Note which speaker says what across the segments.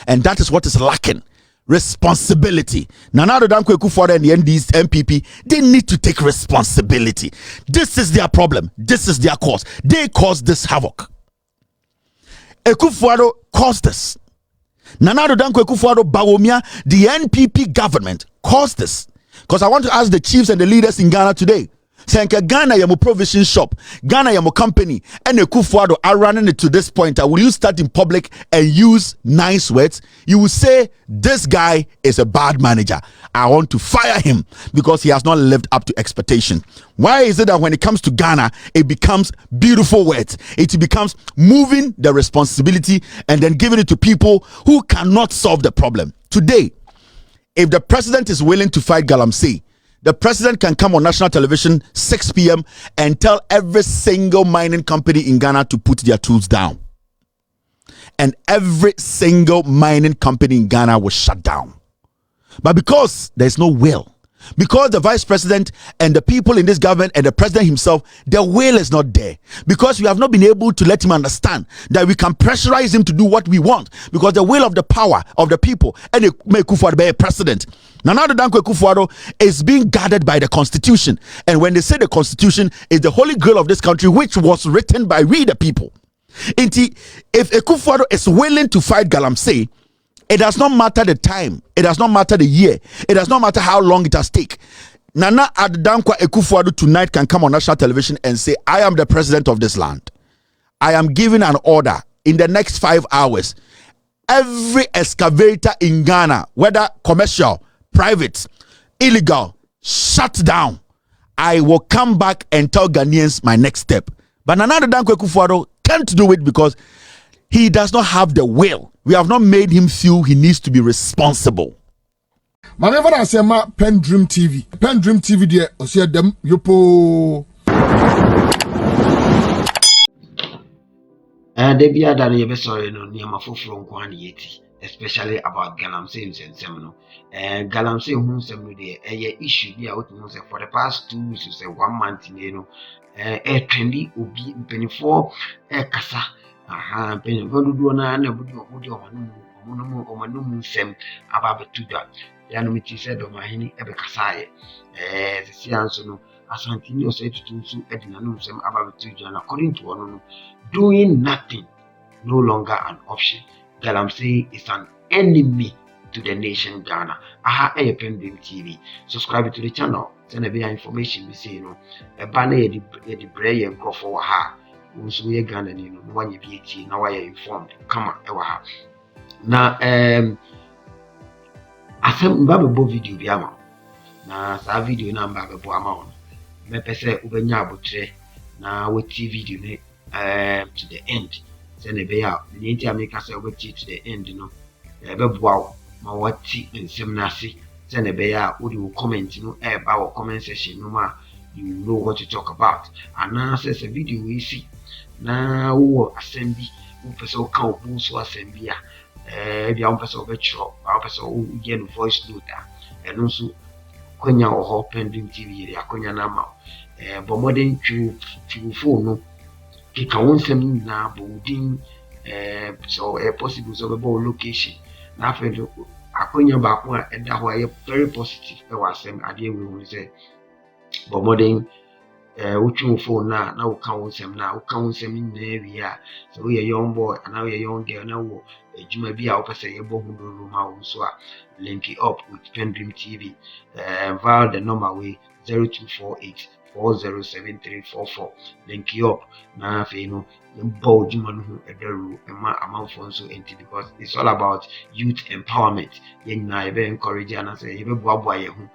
Speaker 1: And that is what is lacking. Responsibility. Nana Addo Dankwa Akuffo and the MPP, they need to take responsibility. This is their problem. This is their cause. They caused this havoc. Akuffo Addo caused this. Nana Addo Dankwa Akuffo Addo Bawumia, the NPP government caused this. Because I want to ask the chiefs and the leaders in Ghana today. Say Ghana yamo provision shop, Ghana yamo company, and Akuffo Addo are running it to this point. Will you start in public and use nice words? You will say this guy is a bad manager. I want to fire him because he has not lived up to expectation. Why is it that when it comes to Ghana, it becomes beautiful words? It becomes moving the responsibility and then giving it to people who cannot solve the problem. Today, if the president is willing to fight Galamsy, the president can come on national television 6 p.m. and tell every single mining company in Ghana to put their tools down. And every single mining company in Ghana will shut down. But because there's no will, because the vice president and the people in this government and the president himself, the will is not there. Because we have not been able to let him understand that we can pressurize him to do what we want. Because the will of the power of the people and make Akuffo Addo be a president. Nana Addo Dankwa Akuffo Addo is being guarded by the constitution. And when they say the constitution is the holy grail of this country, which was written by we the people. If Akuffo Addo is willing to fight Galamsy, it does not matter the time. It does not matter the year. It does not matter how long it has taken. Nana Addo Dankwa Akuffo Addo tonight can come on national television and say, I am the president of this land. I am giving an order in the next 5 hours. Every excavator in Ghana, whether commercial, private, illegal, shut down. I will come back and tell Ghanaians my next step. But Nana Addo Dankwa Akuffo Addo can't do it because he does not have the will. We have not made him feel he needs to be responsible.
Speaker 2: Whenever I say my PENDREAM TV there, I see them yopo.
Speaker 3: They be that you be sorry no near my from yeti, especially about Galamsy and Semino. Galamsy whom some day a issue be out for the past 2 weeks, say 1 month in a trendy ubi penny for a casa. Aha, penny go do na budi omanum sem aba betuda. Yanumiti said of my henny ebe kasaye. The sianso no asantini said to edinanum sem aba betuda, and according to one, doing nothing no longer an option. Galamsy is an enemy to the nation Ghana. Aha, PENDREAM TV. Subscribe to the channel. Send a bit of information. We say, you know, a banner the brain and crop for her. Also, we Ghana, you know, one you be now I informed. Come on, ewa. Now, I sent Bible video be ama. Na sa video na Bible ama on. Me pese ubenya abotre na weti video ne to the end. Send a bit out. The entire make us weti to the end, you know. Wow. Ma wati nsem nasi send a bear would you comment no about comment section no ma you know what to talk about and now says a video we see now assembly who person can who so assembly the person of a chop our person who get voice note and also Konya or PENDREAM TV the Konya nama but more than two phone no kika won sem na boarding so a possible so location na after Akonya back and that way very positive. I was saying idea we will say, but more than Otumfour now count them now count them in the area. So we a young boy and now a young girl now. Egigimm be our person a bomb room so link it up with PENDREAM TV via the number way 0248 407344. Link you up now you know Egigimm who Edaru amount for so empty because it's all about youth empowerment. Yen na ebe encourage and say ebe boa ye hu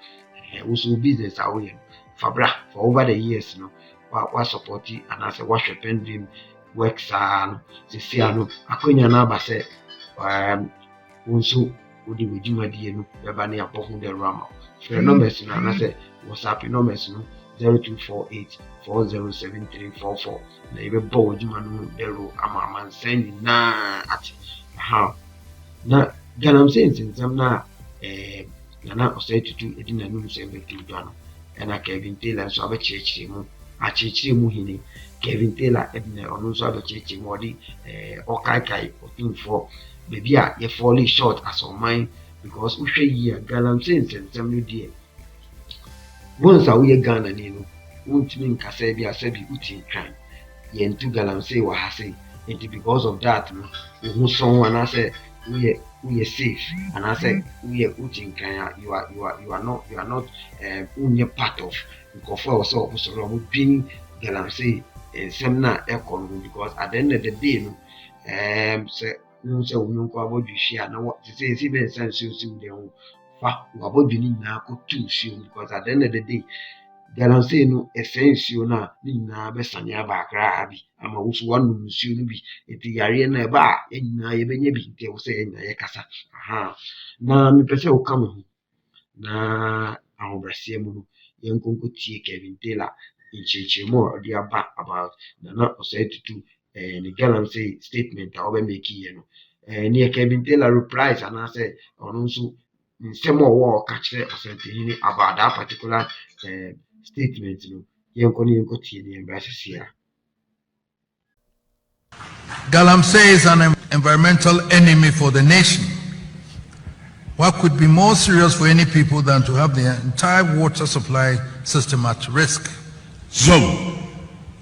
Speaker 3: also business away Fabra for over the years no what support it and as a wash PENDREAM works no se no Akonya na ba say also odi Egigimm die no eba na abohu the ram for numbers no na say WhatsApp numbers no 0248 407344 na ebe bo Egigimm no dero ama send na at how na Galamsy nsem na Nana osai tutu edina num se be tudo no na Kevin Taylor so abechechire mu achechire mu hini Kevin Taylor edina onu so abechechire mu odi okaikai Otumfour maybe you falling short as on mine because we share here Galamsey and some dear. Once a we Ghana Nino, won't mean Kasabi Asabi Utin crime. Yen to Galamsey wa hase, and because of that, who someone I said we are safe, and I said we are Utin crime. You are not only part of because for us all so being Galamsey and some not aircon because at the end of the day, say no say we don't about you share now what to say is even sense you see them fa about you need now go to see because at the end of the day Galamsey no essence you na ni na be sanya ba kra bi ama wo so wanu nsuo no bi enti yare na ba enna ye benye bi enti wo say enna ye kasa aha na me pese wo kam ho na ahobrɛseɛ mu no yɛnkonko tie Kevin Taylor nkyerɛkyerɛmu a ɔde aba about Nana Osei-Tutu ne Galamsey statement a ɔbɛmake yɛ no ne Kevin Taylor replies anaasɛ ɔno nso nsɛm a ɔwɔ ɔka kyerɛ ɔsɛntehene about that particular statement no yɛnkɔ tie ne yɛmbra sisia.
Speaker 4: Galamsey is an environmental enemy for the nation. What could be more serious for any people than to have the entire water supply system at risk?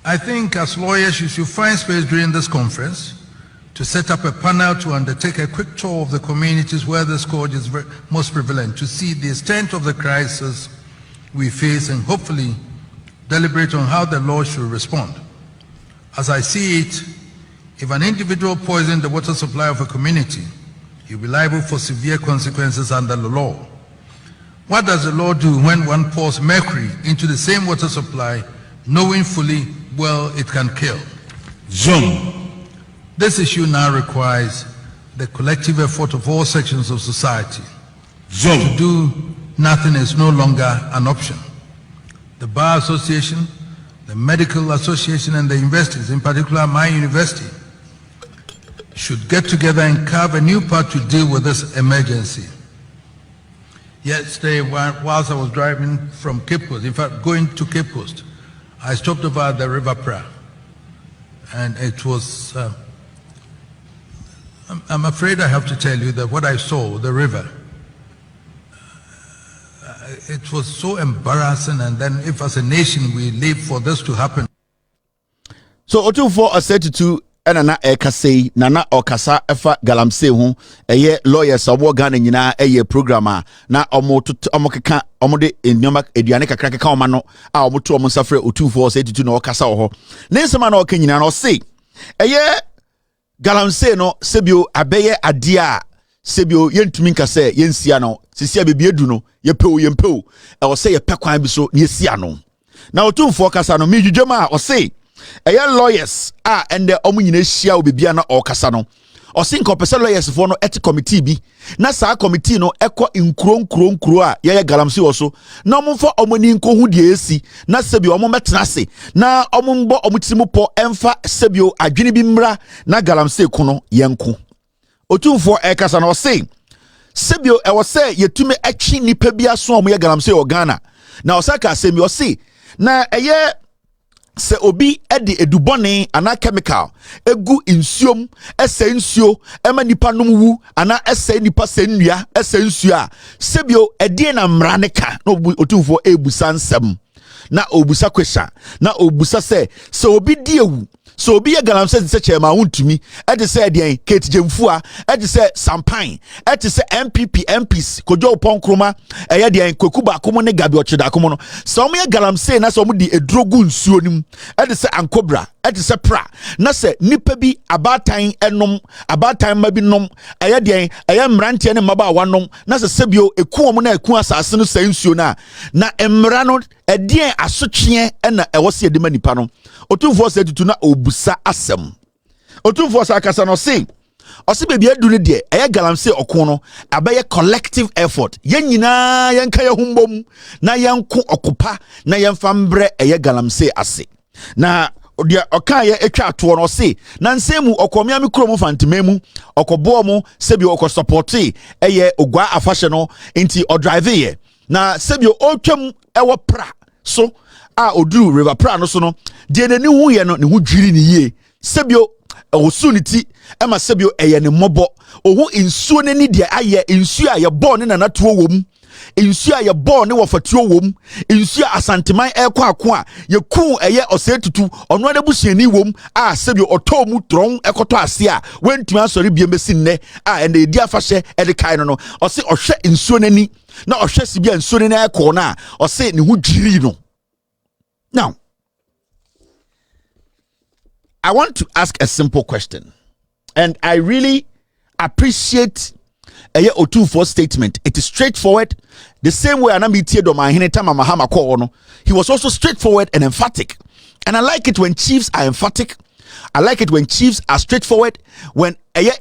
Speaker 4: I think as lawyers you should find space during this conference to set up a panel to undertake a quick tour of the communities where this scourge is most prevalent, to see the extent of the crisis we face and hopefully deliberate on how the law should respond. As I see it, if an individual poisons the water supply of a community, he'll be liable for severe consequences under the law. What does the law do when one pours mercury into the same water supply, knowing fully well it can kill? This issue now requires the collective effort of all sections of society. To do nothing is no longer an option. The Bar Association, the Medical Association, and the universities, in particular my university, should get together and carve a new path to deal with this emergency. Yesterday, whilst I was driving from Cape Coast, in fact, going to Cape Coast, I stopped over at the River Pra, and it was, I'm afraid I have to tell you that what I saw, the river, it was so embarrassing, and then if as a nation we live for this to happen.
Speaker 1: So Otumfour Osei-Tutu Nana Ekasei Nana Okasa Efa Galamsey ho eye lawyers abo Ghana nyina eye programmer na omokeka omode enyoma eduane kakra keka oma no a omoto omo safre Otumfour Osei-Tutu na okasa ho ne nsema na oka nyina no say eye Galamsey no sebio abeye ade a sebio yentumi nkase yensia no sisia bebie du no yempeu e o say ye pekwan bi so ne yesia no na Otumfour kasa no Egigimm a o say lawyers and the omunyina hia obibia na okasa no osin kopese lawyers for no ethics committee bi na saa committee no ekọ nkuro a ye Galamsey oso na omfo omani nkohu de esi na sebi omometena se na omumbo omutirimupo emfa sebio adwene bi mra na Galamsey kuno yenko Otumfour ekasa na osei sebio e wose yetume atwi nipa bi aso omo Galamsey o Ghana na osaka semi osei na eye se obi edi edubone ana chemical egu insuom ese nsuo ema nipa nomwu ana ese nipa senua ese nsuo a sebio edie na mraneka na Otumfour ebusa nsem na obusa kwesha na obusa se obi die ewu so obi ye Galamsey se chema wontumi ede se edien Kate Jemfua ede se Sampan ede se MPs Kojo Ponkroma eye dien Kwekuba komo ne Gabi Ochida komo no so omo ye Galamsey na so omo di edrogu nsuo nim ede se Ankobra ede se Pra na se nipa bi abatan enom abatan ma bi nom eye dien eye mrante ne maba wanom na se sebio eku omo na eku asase no se nsuo na emra no edien asotwe na ewo se edema nipa no Otumfour Osei-Tutu na obusa asem Otumfour sakasa no say osi bebi adu ne de eye Galamsey okon no abaye collective effort yen nyina yenka ye humbom na yenko okopa na yemfa mbre eye Galamsey ase na odia oka ye etwa ato no say na nsemu okomia me krom fantememu okobo mu sebi okosupporti eye ogwa afahye no enti odrive ye na sebi otwam ewo pra so a oduru River Pra no so no de nani hu ye no ne hu dwiri ne yie sebio osuniti ema sebio eye ne mobo ohu insuo ne ni de aye insuo a ye bo ne nanatuo wom insuo a ye bo ne wofatuo wom insuo asanteman ekọ ako a ye ku eye osetutu ono na busuani wom a sebio otomu tron ekoto ase a wentumi asori bia mesi nne a ene edi afahye ede kai no ose ohwe insuo nani na ohwe sibia insuo ne na ekọ na ose ne hu dwiri no. Now I want to ask a simple question, and I really appreciate Otumfour's statement. It is straightforward, the same way he was also straightforward and emphatic. And I like it when chiefs are emphatic. I like it when chiefs are straightforward. When they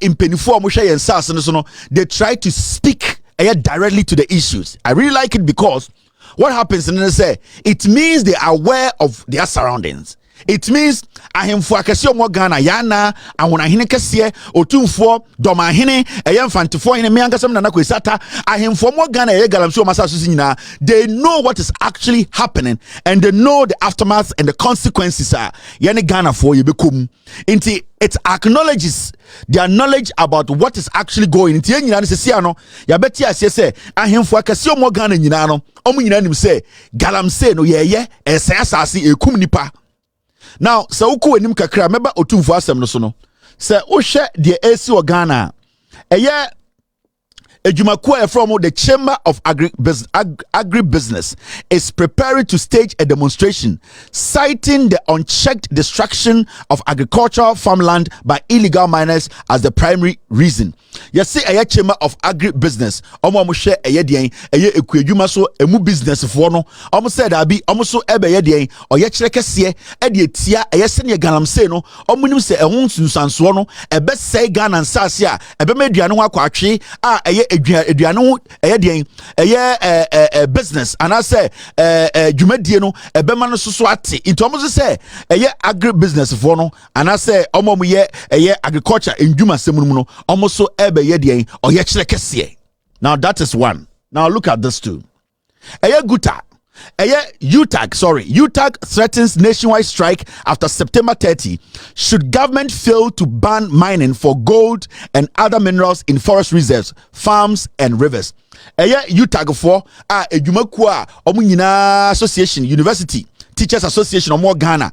Speaker 1: try to speak directly to the issues. I really like it because what happens, and they say, it means they are aware of their surroundings. It means ahemfo akese omo Ghana yana awona hene kese Otumfour doma hene eyemfantifo hene me ankasam na nakwesata ahemfo omo Ghana Galamsy omasaso nyina. They know what is actually happening and they know the aftermath and the consequences are yani Ghana for yebekum. Inti it acknowledges their knowledge about what is actually going. Inti nyina ne sesi ano ya beti ase se ahemfo akese omo Ghana nyina no omo nyina nim se Galamsy no yeye esa asase ekum nipa. Now, so uku enim kakra meba Otumfour asem no so no. Se uhwe de AC Ghana. Eye Egigimm from the Chamber of Agribusiness is preparing to stage a demonstration citing the unchecked destruction of agricultural farmland by illegal miners as the primary reason. Yes, say a Chamber of Agribusiness. Omo share a yedian, Egigimm so emu business for no. Omo said abi, omo so ebe yedian, or ye chrekesiye, edi tia, a yesenye Galamsy no, omo nim se e hun sunsanso no, ebe say Ghana nsasia, ebe meduano akwachi, eduano business and I say dwumadie no ebema no so ate into almost say agribusiness for no and I say omo ye agriculture ndwuma semunu no almost so ebe ye den oye kire kese. Now that is one. Now look at this too. UTAG threatens nationwide strike after September 30 should government fail to ban mining for gold and other minerals in forest reserves, farms and rivers. UTAG for Egigimm association university Teachers Association of Ghana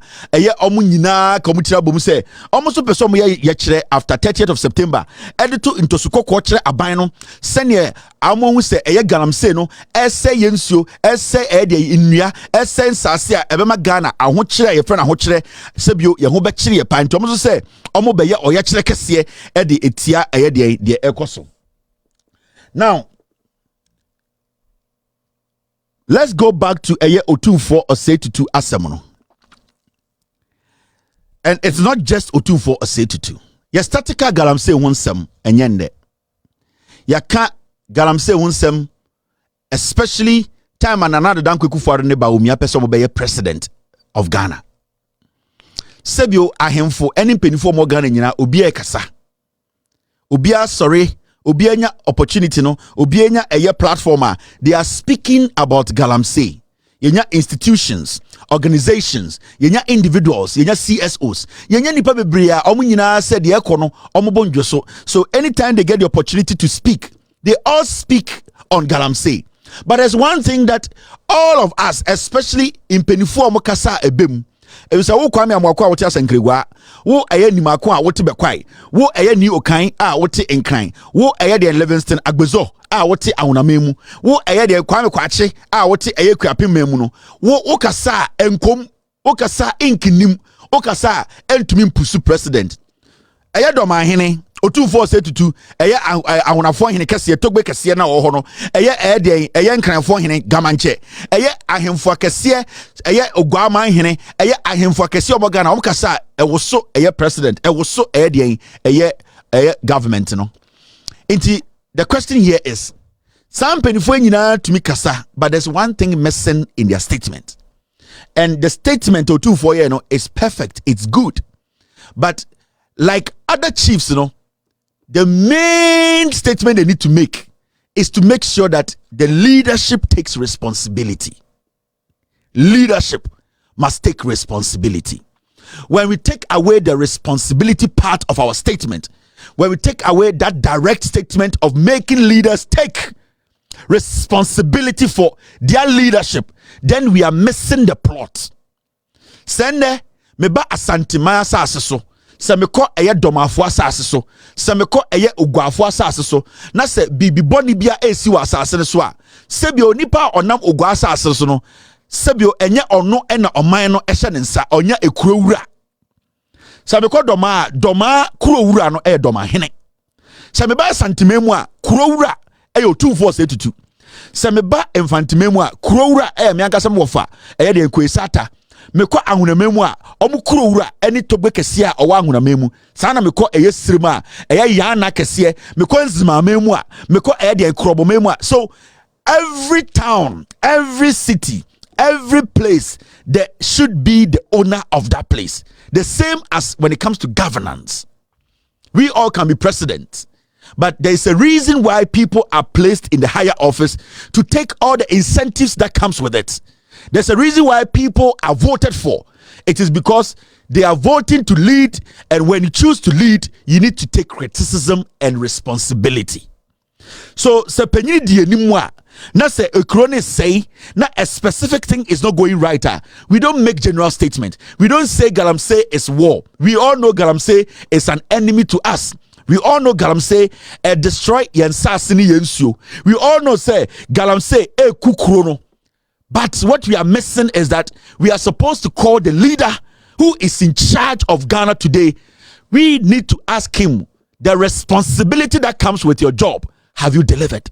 Speaker 1: omo nyina committee abom say almost person mo ye kire after 30th of September edito into sukoko kire aban no sene amo hu say Galamsy no ese yensuo ese de nnua ese nsase a ebema Ghana aho kire ye friend aho kire sebio ye ho be kire ye pan to mo say omo be ye oye kire kese e de etia de ekoso. Now let's go back to Otumfour Osetutu Asemono. And it's not just Otumfour Osetutu. Yes, statica Galamsy wonsem enyende. Yaka Galamsy wonsem, especially time and another dan Akuffo Addo ne ba omi apese mo be president of Ghana. Sebio ahemfo eni penifo mo Ghana nyina obi e kasa. Obi a sorry. Obienya opportunity no obienya platform they are speaking about Galamsy. Yenya institutions, organizations, yenya individuals, yenya CSOs, yenya nipa bebre a omo nyina said ye kono omo bonjo so anytime they get the opportunity to speak, they all speak on Galamsy. But there's one thing that all of us, especially in penifo omo kasa ebem, e bisa wo kwame amwakwa wote asankregwa wo nimako a wote bekwai wo ni okan a wote enkran wo de Livingston Agbezo a wote awonamemu wo de kwame kwache a wote kuapem memu no wo kasa enkom wo kasa enkinim wo kasa entumi mpusu president doma hene Otumfour Osetutu ahonafo hene kese togbe kese na wo ho no nkranfo hene gamanche ahemfo kese ogwaman hene ahemfo kese omo Ghana omkasa ewoso president ewoso government no. Inti the question here is some penifo nyina to me kasa, but there's one thing missing in their statement, and the statement Otumfour here no is perfect, it's good, but like other chiefs, the main statement they need to make is to make sure that the leadership takes responsibility. Leadership must take responsibility. when we take away the responsibility part of our statement, when we take away that direct statement of making leaders take responsibility for their leadership, then we are missing the plot. Sende meba asantima asase so, se meko eye domafo asase so, se meko eye ogwafo asase so, na se bibi boni bia esi wa asase ne so a, se bi onipa onam ogwa asase so no, se bi enye ono ena oman no ehye ne nsa, onya ekurawura. Se meko doma kurawura no doma hene. Se meba asantima mu a kurawura Otumfour say tutu. Se meba emfantima mu a kurawura me ankasa mo fa de enkwesata. Meko ahunamemu a omu kurawura eni togbe kese a owa ahunamemu sana meko sirima yana kese meko nzimamemu a meko de krobomemu a. So every town, every city, every place, there should be the owner of that place. The same as when it comes to governance. We all can be presidents, but there is a reason why people are placed in the higher office, to take all the incentives that comes with it. There's a reason why people are voted for. It is because they are voting to lead, and when you choose to lead, you need to take criticism and responsibility. So, se penyi die ni mwa, na se ekrone say, na a specific thing is not going right. We don't make general statement. We don't say Galamsy is war. We all know Galamsy is an enemy to us. We all know Galamsy destroy yensasini yensu. We all know say Galamsy kukrono. But what we are missing is that we are supposed to call the leader who is in charge of Ghana today. We need to ask him the responsibility that comes with your job. Have you delivered?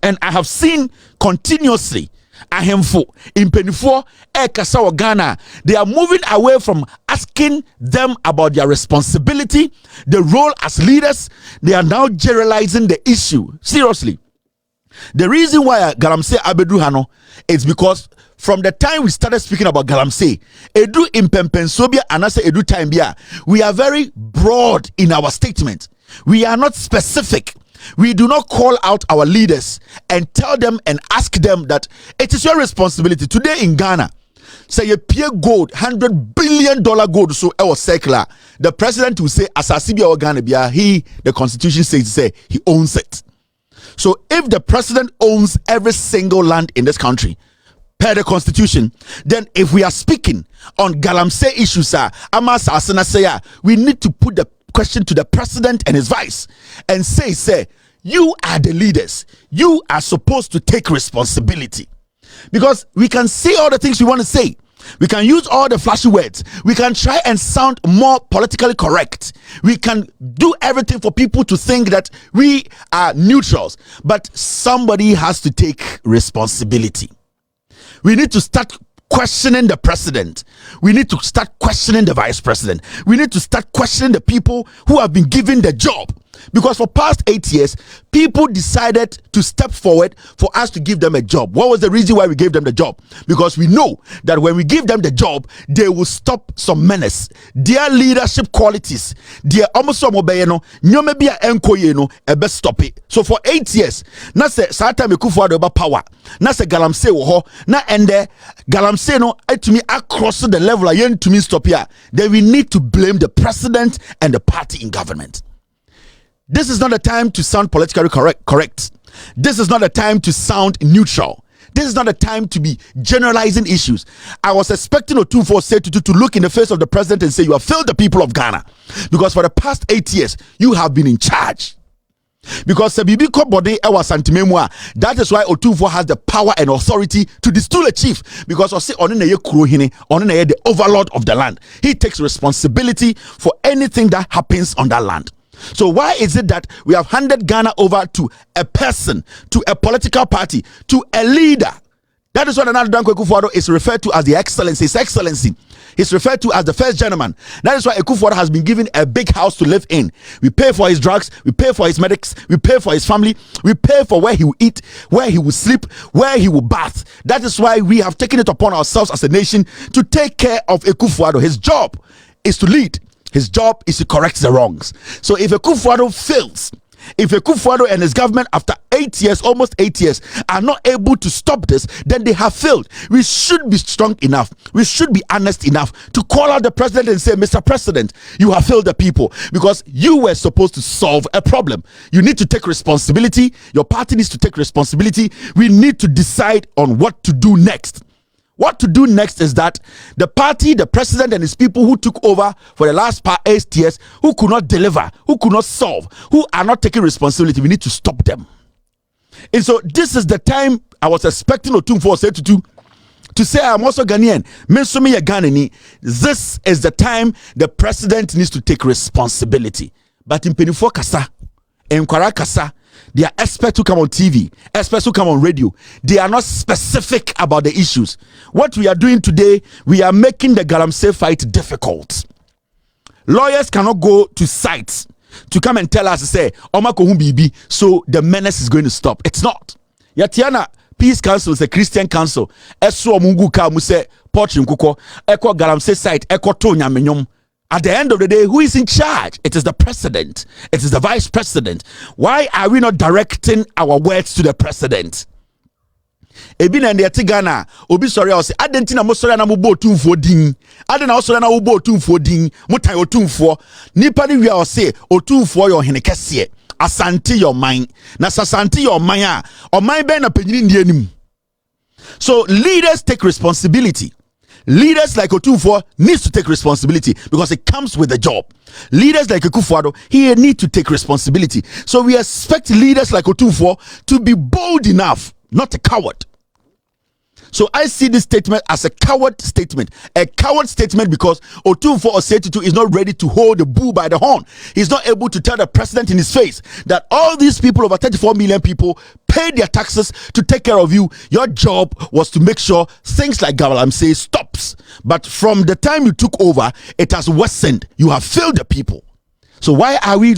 Speaker 1: And I have seen continuously ahemfo impenifo ekasa Ghana, they are moving away from asking them about their responsibility, the role as leaders. They are now generalizing the issue. Seriously. The reason why Galamsy abedu hano is because from the time we started speaking about Galamsy, edu impempensobia anase edu time bia, we are very broad in our statement. We are not specific. We do not call out our leaders and tell them and ask them that it is your responsibility. Today in Ghana, say a pure gold, $100 billion gold, so our circular, the president will say, Asasibia or Ghana bia, the constitution says, say he owns it. So if the president owns every single land in this country, per the constitution, then if we are speaking on Galamsy issues, we need to put the question to the president and his vice and say, you are the leaders. You are supposed to take responsibility. Because we can say all the things we want to say. We can use all the flashy words. We can try and sound more politically correct. We can do everything for people to think that we are neutrals. But somebody has to take responsibility. We need to start questioning the president. We need to start questioning the vice president. We need to start questioning the people who have been given the job. Because for past 8 years, people decided to step forward for us to give them a job. What was the reason why we gave them the job? Because we know that when we give them the job, they will stop some menace. Their leadership qualities, their almost stop it. So for 8 years, na se Sata Akuffo Addo power, na se Galamsy wo na ende Galamsy no to me across the level again to me stop here. Then we need to blame the president and the party in government. This is not a time to sound politically correct. This is not a time to sound neutral. This is not a time to be generalizing issues. I was expecting Otumfour say to look in the face of the president and say, you have failed the people of Ghana. Because for the past 8 years, you have been in charge. Because that is why Otumfour has the power and authority to distill a chief. Because the overlord of the land. He takes responsibility for anything that happens on that land. So why is it that we have handed Ghana over to a person, to a political party, to a leader? That is what Akuffo Addo is referred to as the excellency, his excellency. He's referred to as the first gentleman. That is why Akuffo Addo has been given a big house to live in. We pay for his drugs, we pay for his medics, we pay for his family, we pay for where he will eat, where he will sleep, where he will bath. That is why we have taken it upon ourselves as a nation to take care of Akuffo Addo. His job is to lead. His job is to correct the wrongs. So if Akuffo Addo fails If Akuffo Addo and his government, after 8 years, almost 8 years, are not able to stop this, then they have failed. We should be strong enough. We should be honest enough to call out the president and say, Mr. President, you have failed the people because you were supposed to solve a problem. You need to take responsibility. Your party needs to take responsibility. We need to decide on what to do next. What to do next is that the party, the president, and his people who took over for the last 8 years, who could not deliver, who could not solve, who are not taking responsibility, we need to stop them. And so this is the time I was expecting Otumfour to say, I'm also Ghanaian. This is the time the president needs to take responsibility. But in Penifo Kasa, in Kwara Kasa, they are experts who come on TV, experts who come on radio. They are not specific about the issues. What we are doing today, we are making the Galamsey fight difficult. Lawyers cannot go to sites to come and tell us, say, Omako Bibi, so the menace is going to stop. It's not. Yatiana Peace Council is a Christian council. Eso Mungu ka muse Portrim Kuko, Eko Galamsey site, Eko Tonya Menyom. At the end of the day, who is in charge? It is the president. It is the vice president. Why are we not directing our words to the president? Ebi na ndiyati Ghana, obi sorry I say, adentina mo sorry na mo bo Otumfour din. Adena sorry na mo bo Otumfour din. Mo tan Otumfour. Nipa ni wi say Otumfour yo hene kese. Asante your mind. Na sasante your mind o mind be na panyini ndi anim. So leaders take responsibility. Leaders like Otumfour needs to take responsibility because it comes with the job. Leaders like Akuffo Addo, he need to take responsibility. So we expect leaders like Otumfour to be bold enough, not a coward. So I see this statement as a coward statement. A coward statement because Otumfour Osei is not ready to hold the bull by the horn. He's not able to tell the president in his face that all these people, over 34 million people, paid their taxes to take care of you. Your job was to make sure things like Galamsy stops. But from the time you took over, it has worsened. You have failed the people. So why are we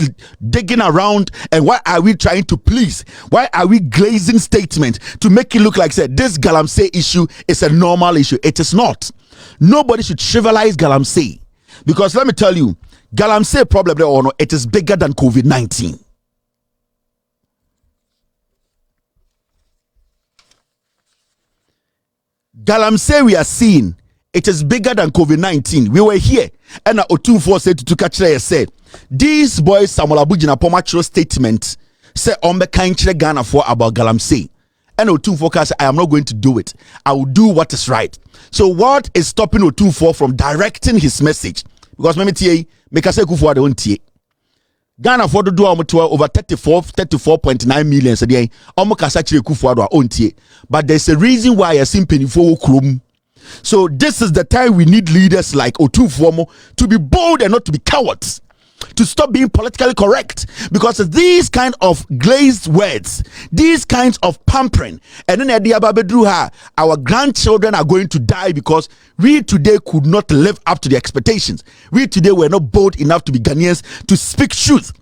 Speaker 1: digging around and why are we trying to please? Why are we glazing statements to make it look like say this Galamsey issue is a normal issue? It is not. Nobody should trivialize Galamsey because let me tell you, Galamsey problem or no, it is bigger than COVID-19. Galamsey we are seeing, it is bigger than COVID-19. We were here and Otumfour said to Kachre said, these boys Samuel Abujina Pomachro statement say on the country Ghana for about Galamsey. And Otumfour said, I am not going to do it. I will do what is right. So what is stopping Otumfour from directing his message? Because me tie make say Akuffo Addo ntie. Ghana for do over 34.9 million so dey omo kasa kire Akuffo Addo ontie. But there's a reason why I see penifo krom. So this is the time we need leaders like Otumfour to be bold and not to be cowards. To stop being politically correct, because these kind of glazed words, these kinds of pampering, and then our grandchildren are going to die because we today could not live up to the expectations. We today were not bold enough to be Ghanaians to speak truth.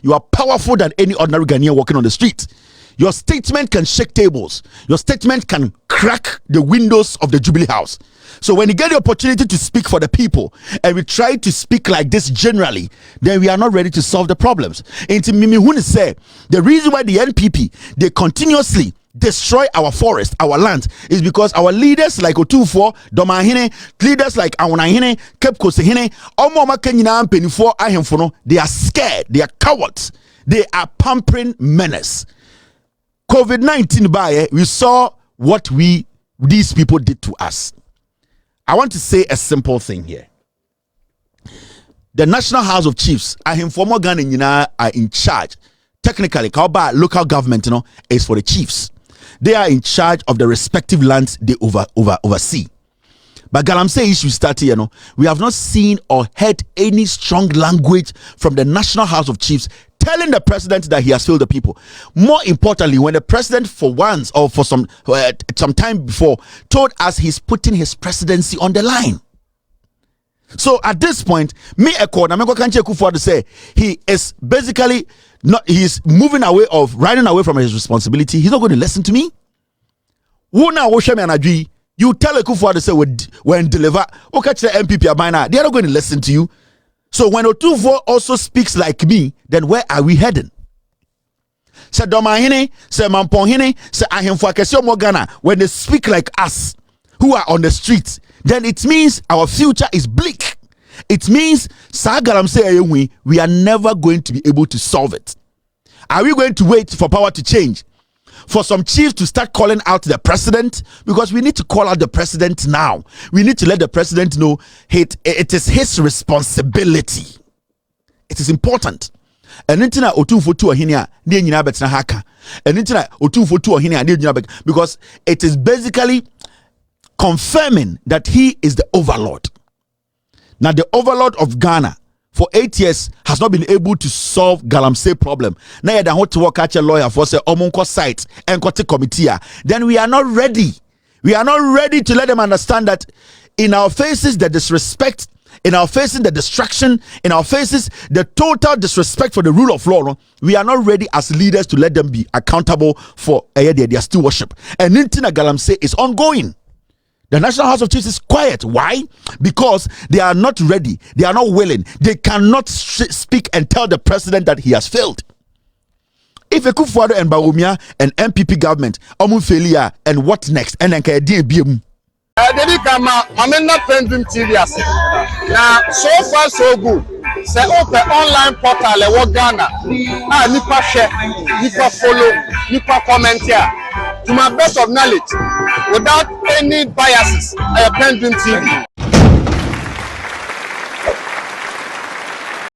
Speaker 1: You are powerful than any ordinary Ghanaian walking on the street. Your statement can shake tables. Your statement can crack the windows of the Jubilee House. So when you get the opportunity to speak for the people and we try to speak like this generally, then we are not ready to solve the problems. And to Mimi Huni say, the reason why the NPP, they continuously destroy our forest, our land, is because our leaders like Otumfour, Domahine, leaders like Awunahine, Kepkosehine, Omoma Kenyina Penifo Ahemfono, they are scared, they are cowards, they are pampering menace. COVID-19 by we saw what these people did to us. I want to say a simple thing here. The National House of Chiefs, former Ghana are in charge. Technically, local government, is for the chiefs. They are in charge of the respective lands they oversee. But Galamsey issue started, we have not seen or heard any strong language from the National House of Chiefs telling the president that he has failed the people. More importantly, when the president for once or for some time before told us he's putting his presidency on the line. So at this point, Akuffo Addo say he is basically he's moving away running away from his responsibility. He's not going to listen to me. You tell Akuffo Addo say when deliver, okay, MPP are by now, they are not going to listen to you. So when Otumfour also speaks like me, then where are we heading? Say Domahine, say Mamponhine, say Ahemfo Akese Omo Ghana, when they speak like us who are on the streets, then it means our future is bleak. It means Galamsy, we are never going to be able to solve it. Are we going to wait for power to change? For some chiefs to start calling out the president? Because we need to call out the president now. We need to let the president know it is his responsibility. It is important. And intina Otumfour to ohinia ne nyina betena haka. And intina Otumfour to ohinia ne nyina because it is basically confirming that he is the overlord. Now the overlord of Ghana for 8 years has not been able to solve Galamsey problem. Now you don't to work at a lawyer for say omunko site and kote committee. Then we are not ready. We are not ready to let them understand that in our faces the disrespect, in our faces the distraction, in our faces the total disrespect for the rule of law. We are not ready as leaders to let them be accountable for their stewardship. And Nintina Galamsey is ongoing. The National House of Chiefs is quiet. Why? Because they are not ready. They are not willing. They cannot speak and tell the president that he has failed. If Akuffo Addo and Bawumia and MPP government, failure, and what next? And then DISASSOCIATES.
Speaker 5: PENDREAM TV now so far so good. Say open online portal e Ghana. Nipa share, nipa follow, nipa comment here. To my best of knowledge, without any biases, PENDREAM TV.